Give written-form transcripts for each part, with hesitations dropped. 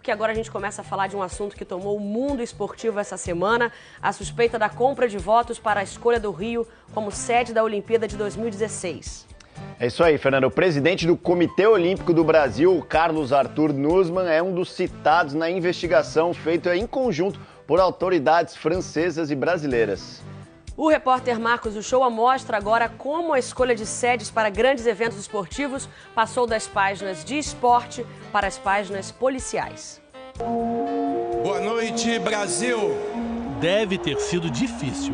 porque agora a gente começa a falar de um assunto que tomou o mundo esportivo essa semana, a suspeita da compra de votos para a escolha do Rio como sede da Olimpíada de 2016. É isso aí, Fernando. O presidente do Comitê Olímpico do Brasil, Carlos Arthur Nussmann, é um dos citados na investigação feita em conjunto por autoridades francesas e brasileiras. O repórter Marcos Uchoa mostra agora como a escolha de sedes para grandes eventos esportivos passou das páginas de esporte para as páginas policiais. Boa noite, Brasil! Deve ter sido difícil.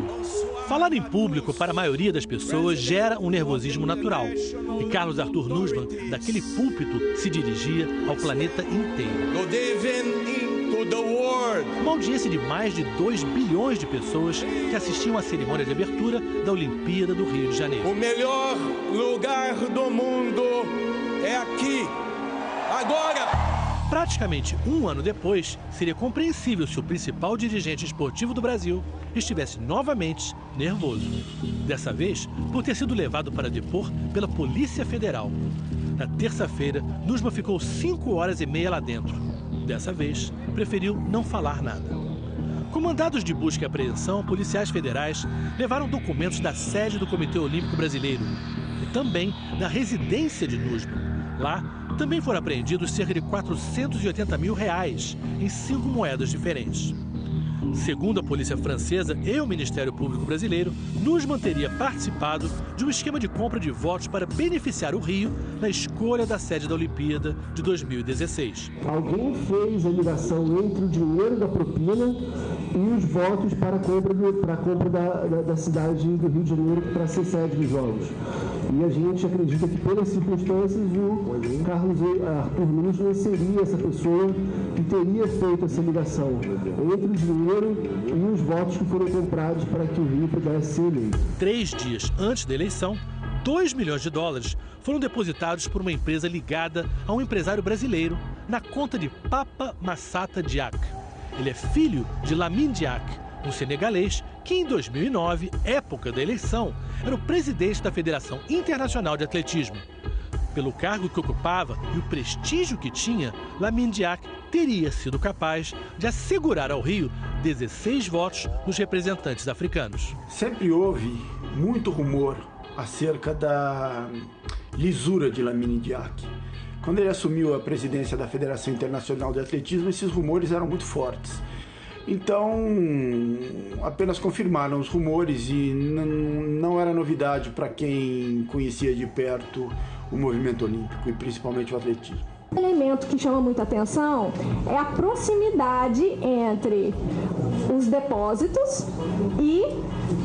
Falar em público para a maioria das pessoas gera um nervosismo natural. E Carlos Arthur Nussmann, daquele púlpito, se dirigia ao planeta inteiro. Uma audiência de mais de 2 bilhões de pessoas que assistiam à cerimônia de abertura da Olimpíada do Rio de Janeiro. O melhor lugar do mundo é aqui, agora! Praticamente um ano depois, seria compreensível se o principal dirigente esportivo do Brasil estivesse novamente nervoso. Dessa vez, por ter sido levado para depor pela Polícia Federal. Na terça-feira, Nussmann ficou 5 horas e meia lá dentro. Dessa vez, preferiu não falar nada. Com mandados de busca e apreensão, policiais federais levaram documentos da sede do Comitê Olímpico Brasileiro e também da residência de Nussmann. Lá, também foram apreendidos cerca de R$480 mil em 5 moedas diferentes. Segundo a polícia francesa e o Ministério Público brasileiro, Nussmann teria participado de um esquema de compra de votos para beneficiar o Rio na escolha da sede da Olimpíada de 2016. Alguém fez a ligação entre o dinheiro da propina e os votos para a compra da cidade do Rio de Janeiro para ser sede dos Jogos. E a gente acredita que, pelas circunstâncias, o Carlos Arthur Nussmann seria essa pessoa que teria feito essa ligação entre o dinheiro e os votos que foram comprados para que o Rio pudesse ser eleito. 3 dias antes da eleição, $2 milhões foram depositados por uma empresa ligada a um empresário brasileiro na conta de Papa Massata Diack. Ele é filho de Lamine Diack, um senegalês que em 2009, época da eleição, era o presidente da Federação Internacional de Atletismo. Pelo cargo que ocupava e o prestígio que tinha, Lamine Diack teria sido capaz de assegurar ao Rio 16 votos nos representantes africanos. Sempre houve muito rumor acerca da lisura de Lamine Diack. Quando ele assumiu a presidência da Federação Internacional de Atletismo, esses rumores eram muito fortes. Então, apenas confirmaram os rumores e não era novidade para quem conhecia de perto o movimento olímpico e principalmente o atletismo. O elemento que chama muita atenção é a proximidade entre os depósitos e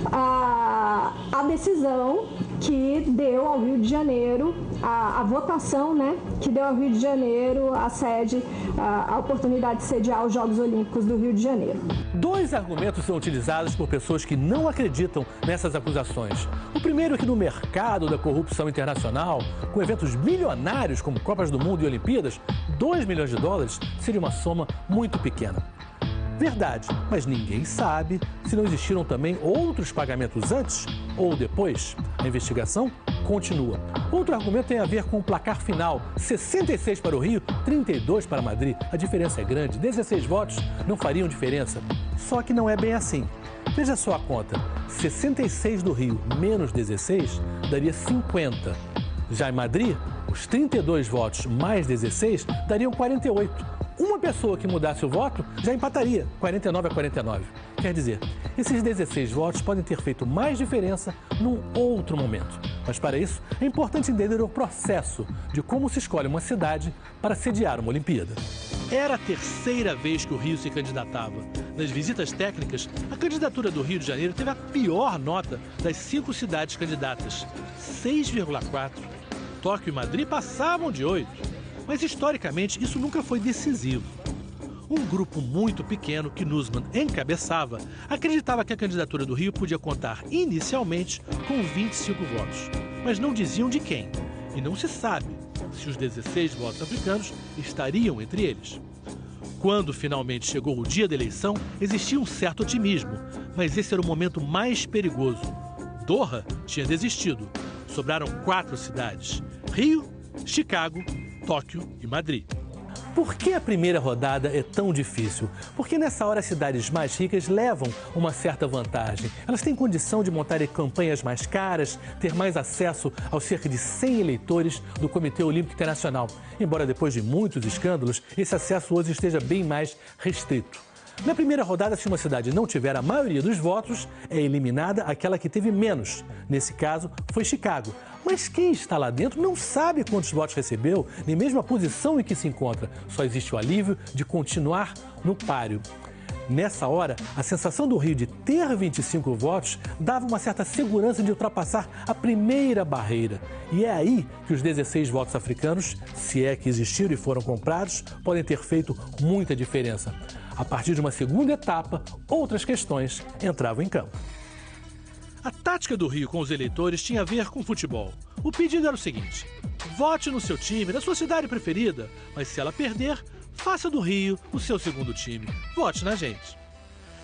a decisão que deu ao Rio de Janeiro, a votação, né, que deu ao Rio de Janeiro a sede, a oportunidade de sediar os Jogos Olímpicos do Rio de Janeiro. 2 argumentos são utilizados por pessoas que não acreditam nessas acusações. O primeiro é que no mercado da corrupção internacional, com eventos milionários como Copas do Mundo e Olimpíadas, $2 milhões seria uma soma muito pequena. Verdade, mas ninguém sabe se não existiram também outros pagamentos antes ou depois. A investigação continua. Outro argumento tem a ver com o placar final. 66 para o Rio, 32 para Madrid. A diferença é grande, 16 votos não fariam diferença. Só que não é bem assim. Veja só a conta. 66 do Rio menos 16 daria 50. Já em Madrid, os 32 votos mais 16 dariam 48. Uma pessoa que mudasse o voto já empataria, 49-49. Quer dizer, esses 16 votos podem ter feito mais diferença num outro momento. Mas para isso, é importante entender o processo de como se escolhe uma cidade para sediar uma Olimpíada. Era a 3ª vez que o Rio se candidatava. Nas visitas técnicas, a candidatura do Rio de Janeiro teve a pior nota das 5 cidades candidatas, 6,4. Tóquio e Madrid passavam de 8. Mas, historicamente, isso nunca foi decisivo. Um grupo muito pequeno que Nussmann encabeçava acreditava que a candidatura do Rio podia contar inicialmente com 25 votos, mas não diziam de quem. E não se sabe se os 16 votos africanos estariam entre eles. Quando finalmente chegou o dia da eleição, existia um certo otimismo, mas esse era o momento mais perigoso. Doha tinha desistido. Sobraram 4 cidades: Rio, Chicago, Tóquio e Madrid. Por que a primeira rodada é tão difícil? Porque nessa hora as cidades mais ricas levam uma certa vantagem. Elas têm condição de montar campanhas mais caras, ter mais acesso aos cerca de 100 eleitores do Comitê Olímpico Internacional. Embora depois de muitos escândalos, esse acesso hoje esteja bem mais restrito. Na primeira rodada, se uma cidade não tiver a maioria dos votos, é eliminada aquela que teve menos. Nesse caso, foi Chicago. Mas quem está lá dentro não sabe quantos votos recebeu, nem mesmo a posição em que se encontra. Só existe o alívio de continuar no páreo. Nessa hora, a sensação do Rio de ter 25 votos dava uma certa segurança de ultrapassar a primeira barreira. E é aí que os 16 votos africanos, se é que existiram e foram comprados, podem ter feito muita diferença. A partir de uma segunda etapa, outras questões entravam em campo. A tática do Rio com os eleitores tinha a ver com futebol. O pedido era o seguinte: vote no seu time, na sua cidade preferida, mas se ela perder, faça do Rio o seu segundo time. Vote na gente.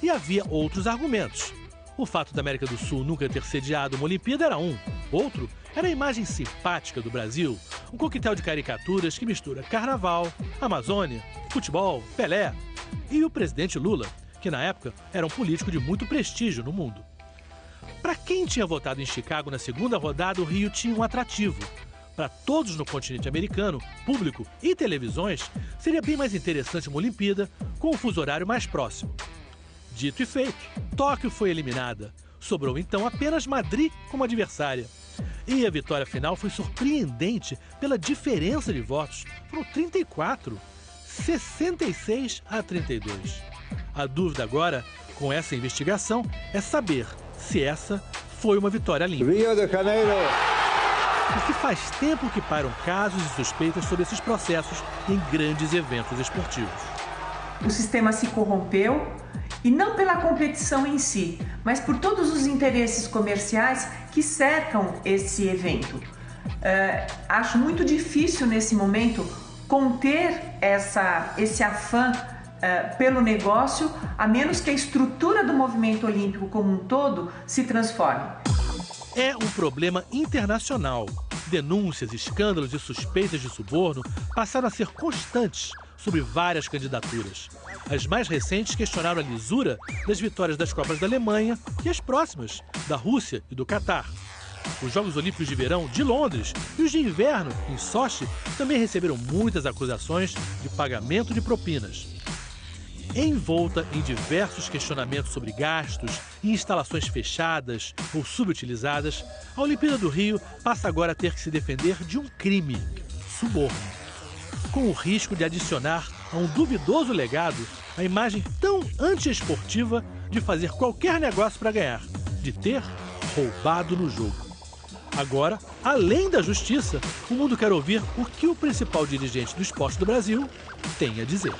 E havia outros argumentos. O fato da América do Sul nunca ter sediado uma Olimpíada era um. Outro era a imagem simpática do Brasil, um coquetel de caricaturas que mistura carnaval, Amazônia, futebol, Pelé e o presidente Lula, que na época era um político de muito prestígio no mundo. Para quem tinha votado em Chicago na segunda rodada, o Rio tinha um atrativo. Para todos no continente americano, público e televisões, seria bem mais interessante uma Olimpíada com um fuso horário mais próximo. Dito e feito, Tóquio foi eliminada. Sobrou então apenas Madrid como adversária. E a vitória final foi surpreendente pela diferença de votos. Foram 34, 66 a 32. A dúvida agora, com essa investigação, é saber se essa foi uma vitória limpa. Rio de Janeiro. Porque faz tempo que pairam casos e suspeitas sobre esses processos em grandes eventos esportivos. O sistema se corrompeu, e não pela competição em si, mas por todos os interesses comerciais que cercam esse evento. Acho muito difícil nesse momento conter esse afã pelo negócio, a menos que a estrutura do movimento olímpico como um todo se transforme. É um problema internacional. Denúncias, escândalos e suspeitas de suborno passaram a ser constantes sobre várias candidaturas. As mais recentes questionaram a lisura das vitórias das Copas da Alemanha e as próximas, da Rússia e do Catar. Os Jogos Olímpicos de Verão de Londres e os de Inverno, em Sochi, também receberam muitas acusações de pagamento de propinas. Envolta em diversos questionamentos sobre gastos e instalações fechadas ou subutilizadas, a Olimpíada do Rio passa agora a ter que se defender de um crime: suborno. Com o risco de adicionar a um duvidoso legado a imagem tão antiesportiva de fazer qualquer negócio para ganhar, de ter roubado no jogo. Agora, além da justiça, o mundo quer ouvir o que o principal dirigente do esporte do Brasil tem a dizer.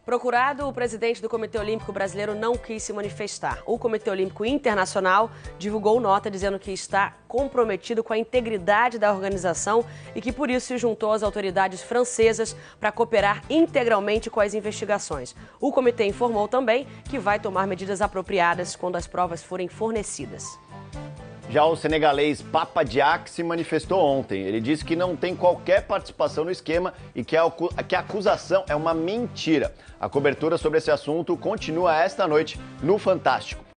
Procurado, o presidente do Comitê Olímpico Brasileiro não quis se manifestar. O Comitê Olímpico Internacional divulgou nota dizendo que está comprometido com a integridade da organização e que por isso se juntou às autoridades francesas para cooperar integralmente com as investigações. O comitê informou também que vai tomar medidas apropriadas quando as provas forem fornecidas. Já o senegalês Papa Diack se manifestou ontem. Ele disse que não tem qualquer participação no esquema e que a acusação é uma mentira. A cobertura sobre esse assunto continua esta noite no Fantástico.